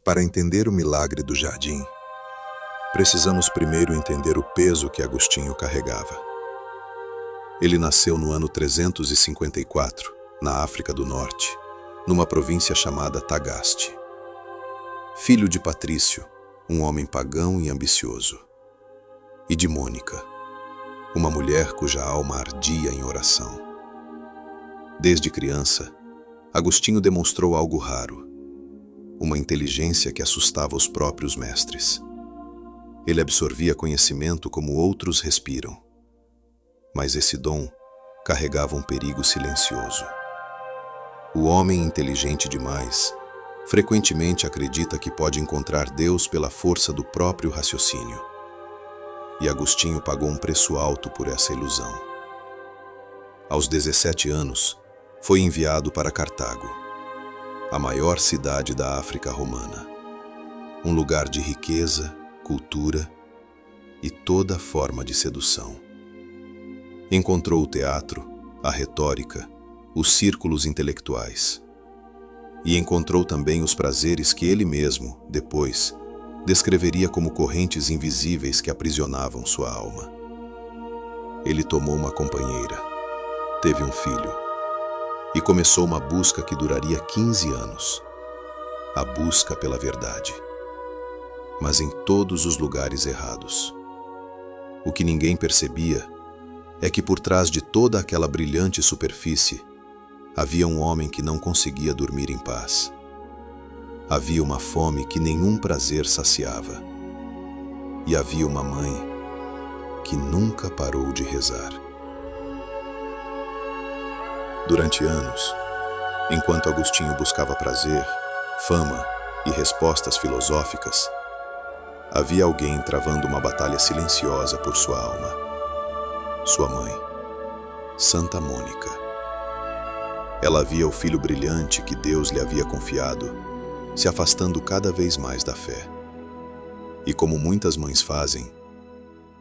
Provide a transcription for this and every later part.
Para entender o milagre do jardim, precisamos primeiro entender o peso que Agostinho carregava. Ele nasceu no ano 354, na África do Norte, numa província chamada Tagaste. Filho de Patrício, um homem pagão e ambicioso, e de Mônica, uma mulher cuja alma ardia em oração. Desde criança, Agostinho demonstrou algo raro, uma inteligência que assustava os próprios mestres. Ele absorvia conhecimento como outros respiram, mas esse dom carregava um perigo silencioso. O homem inteligente demais frequentemente acredita que pode encontrar Deus pela força do próprio raciocínio. E Agostinho pagou um preço alto por essa ilusão. Aos 17 anos, foi enviado para Cartago, a maior cidade da África romana, um lugar de riqueza, cultura e toda forma de sedução. Encontrou o teatro, a retórica, os círculos intelectuais. E encontrou também os prazeres que ele mesmo, depois, descreveria como correntes invisíveis que aprisionavam sua alma. Ele tomou uma companheira, teve um filho, e começou uma busca que duraria 15 anos, a busca pela verdade, mas em todos os lugares errados. O que ninguém percebia é que por trás de toda aquela brilhante superfície havia um homem que não conseguia dormir em paz. Havia uma fome que nenhum prazer saciava. E havia uma mãe que nunca parou de rezar. Durante anos, enquanto Agostinho buscava prazer, fama e respostas filosóficas, havia alguém travando uma batalha silenciosa por sua alma. Sua mãe, Santa Mônica. Ela via o filho brilhante que Deus lhe havia confiado, se afastando cada vez mais da fé. E como muitas mães fazem,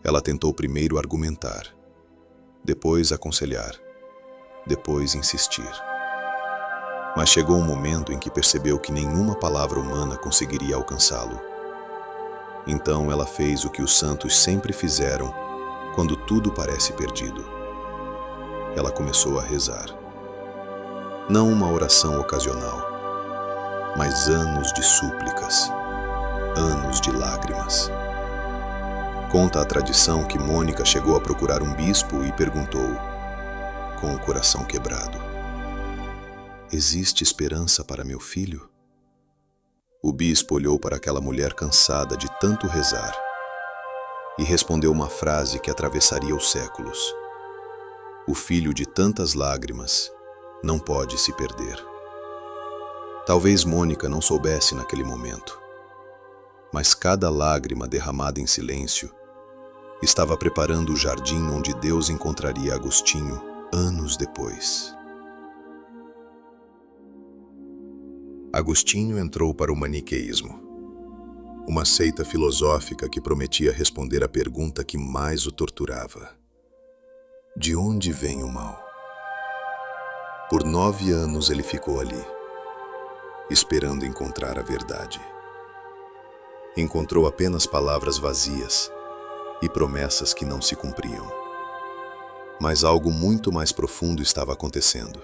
ela tentou primeiro argumentar, depois aconselhar, depois insistir. Mas chegou um momento em que percebeu que nenhuma palavra humana conseguiria alcançá-lo. Então ela fez o que os santos sempre fizeram quando tudo parece perdido. Ela começou a rezar. Não uma oração ocasional, mas anos de súplicas, anos de lágrimas. Conta a tradição que Mônica chegou a procurar um bispo e perguntou, com o coração quebrado: "Existe esperança para meu filho?" O bispo olhou para aquela mulher cansada de tanto rezar e respondeu uma frase que atravessaria os séculos: "O filho de tantas lágrimas não pode se perder." Talvez Mônica não soubesse naquele momento, mas cada lágrima derramada em silêncio estava preparando o jardim onde Deus encontraria Agostinho anos depois. Agostinho entrou para o maniqueísmo, uma seita filosófica que prometia responder à pergunta que mais o torturava: de onde vem o mal? Por 9 anos ele ficou ali, esperando encontrar a verdade. Encontrou apenas palavras vazias e promessas que não se cumpriam. Mas algo muito mais profundo estava acontecendo.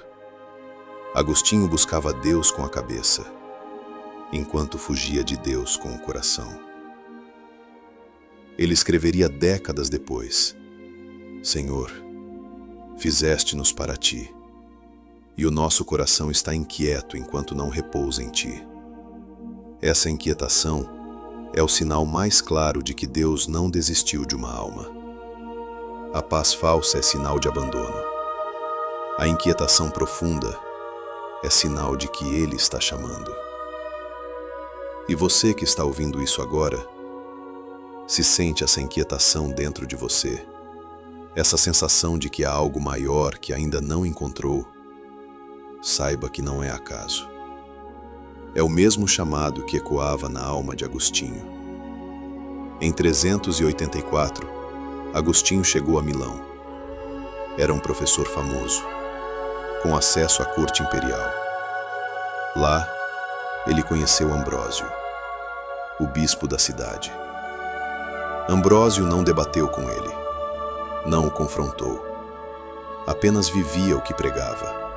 Agostinho buscava Deus com a cabeça, enquanto fugia de Deus com o coração. Ele escreveria décadas depois: "Senhor, fizeste-nos para ti, e o nosso coração está inquieto enquanto não repousa em ti." Essa inquietação é o sinal mais claro de que Deus não desistiu de uma alma. A paz falsa é sinal de abandono. A inquietação profunda é sinal de que Ele está chamando. E você que está ouvindo isso agora, se sente essa inquietação dentro de você, essa sensação de que há algo maior que ainda não encontrou, saiba que não é acaso. É o mesmo chamado que ecoava na alma de Agostinho. Em 384, Agostinho chegou a Milão. Era um professor famoso, com acesso à corte imperial. Lá, ele conheceu Ambrósio, o bispo da cidade. Ambrósio não debateu com ele, não o confrontou, apenas vivia o que pregava.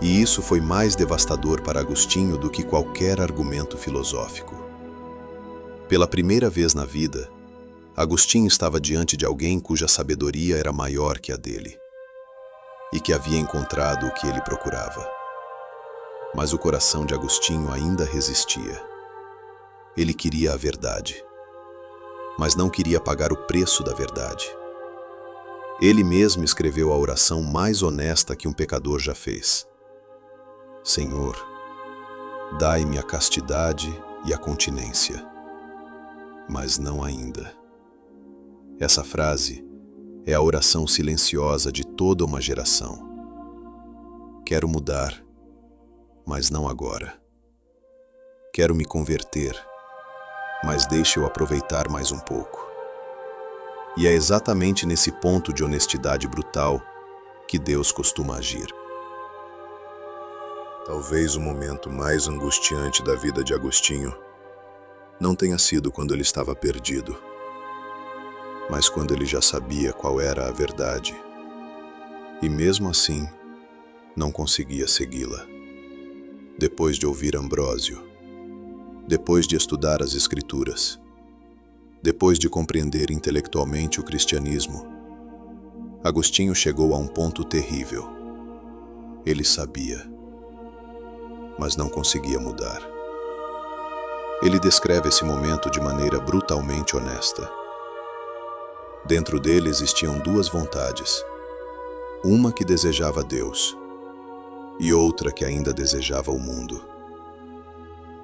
E isso foi mais devastador para Agostinho do que qualquer argumento filosófico. Pela primeira vez na vida, Agostinho estava diante de alguém cuja sabedoria era maior que a dele, e que havia encontrado o que ele procurava. Mas o coração de Agostinho ainda resistia. Ele queria a verdade, mas não queria pagar o preço da verdade. Ele mesmo escreveu a oração mais honesta que um pecador já fez. Senhor, dai-me a castidade e a continência, mas não ainda. Essa frase é a oração silenciosa de toda uma geração. Quero mudar, mas não agora. Quero me converter, mas deixe eu aproveitar mais um pouco. E é exatamente nesse ponto de honestidade brutal que Deus costuma agir. Talvez o momento mais angustiante da vida de Agostinho não tenha sido quando ele estava perdido, mas quando ele já sabia qual era a verdade, e mesmo assim não conseguia segui-la. Depois de ouvir Ambrósio, depois de estudar as Escrituras, depois de compreender intelectualmente o cristianismo, Agostinho chegou a um ponto terrível. Ele sabia, mas não conseguia mudar. Ele descreve esse momento de maneira brutalmente honesta. Dentro dele existiam duas vontades, uma que desejava Deus e outra que ainda desejava o mundo.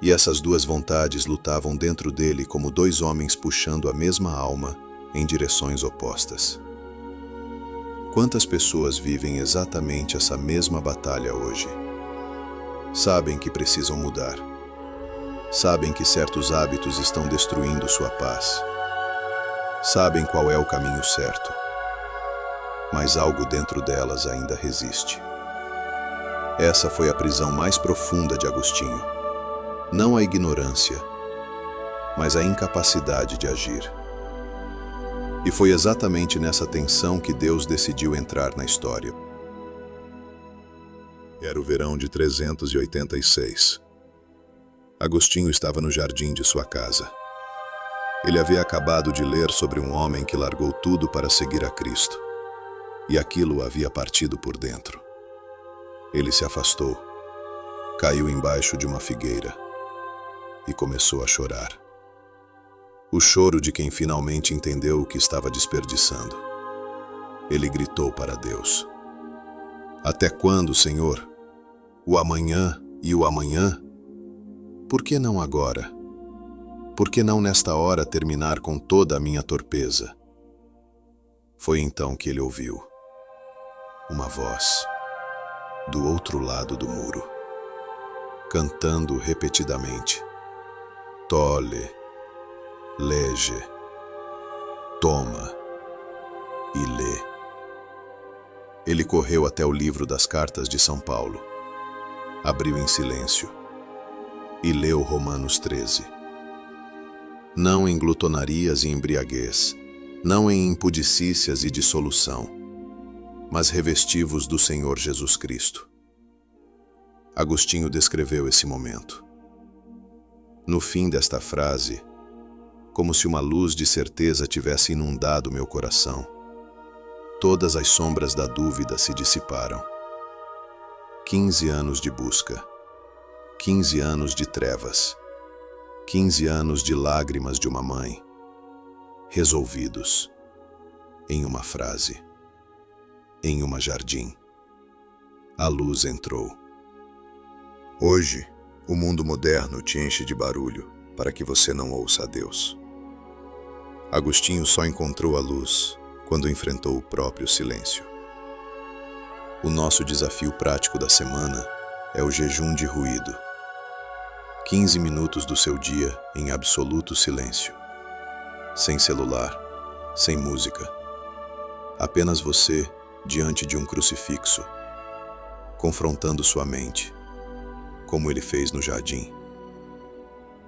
E essas duas vontades lutavam dentro dele como dois homens puxando a mesma alma em direções opostas. Quantas pessoas vivem exatamente essa mesma batalha hoje? Sabem que precisam mudar. Sabem que certos hábitos estão destruindo sua paz. Sabem qual é o caminho certo. Mas algo dentro delas ainda resiste. Essa foi a prisão mais profunda de Agostinho. Não a ignorância, mas a incapacidade de agir. E foi exatamente nessa tensão que Deus decidiu entrar na história. Era o verão de 386. Agostinho estava no jardim de sua casa. Ele havia acabado de ler sobre um homem que largou tudo para seguir a Cristo, e aquilo o havia partido por dentro. Ele se afastou, caiu embaixo de uma figueira e começou a chorar. O choro de quem finalmente entendeu o que estava desperdiçando. Ele gritou para Deus: Até quando, Senhor? O amanhã e o amanhã? Por que não agora? Por que não nesta hora terminar com toda a minha torpeza? Foi então que ele ouviu uma voz do outro lado do muro, cantando repetidamente: Tole, lege, toma e lê. Ele correu até o livro das cartas de São Paulo, abriu em silêncio e leu Romanos 13. Não em glutonarias e embriaguez, não em impudicícias e dissolução, mas revestivos do Senhor Jesus Cristo. Agostinho descreveu esse momento. No fim desta frase, como se uma luz de certeza tivesse inundado meu coração, todas as sombras da dúvida se dissiparam. 15 anos de busca, 15 anos de trevas, 15 anos de lágrimas de uma mãe, resolvidos em uma frase, em uma jardim. A luz entrou. Hoje, o mundo moderno te enche de barulho para que você não ouça a Deus. Agostinho só encontrou a luz quando enfrentou o próprio silêncio. O nosso desafio prático da semana é o jejum de ruído. 15 minutos do seu dia em absoluto silêncio. Sem celular, sem música. Apenas você diante de um crucifixo, confrontando sua mente, como ele fez no jardim.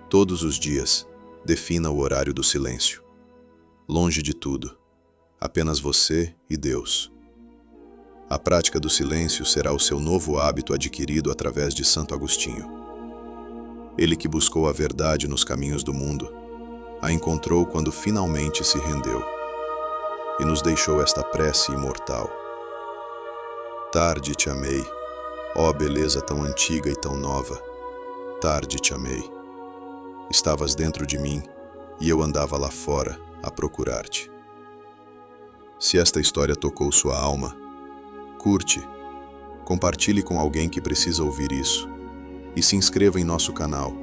Todos os dias, defina o horário do silêncio. Longe de tudo, apenas você e Deus. A prática do silêncio será o seu novo hábito adquirido através de Santo Agostinho. Ele que buscou a verdade nos caminhos do mundo, a encontrou quando finalmente se rendeu e nos deixou esta prece imortal. Tarde te amei, ó beleza tão antiga e tão nova, tarde te amei. Estavas dentro de mim e eu andava lá fora a procurar-te. Se esta história tocou sua alma, curte, compartilhe com alguém que precisa ouvir isso e se inscreva em nosso canal.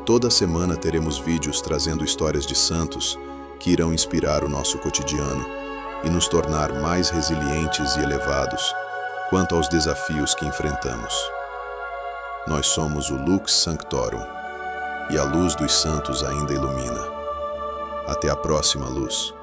Toda semana teremos vídeos trazendo histórias de santos que irão inspirar o nosso cotidiano e nos tornar mais resilientes e elevados quanto aos desafios que enfrentamos. Nós somos o Lux Sanctorum e a luz dos santos ainda ilumina. Até a próxima luz.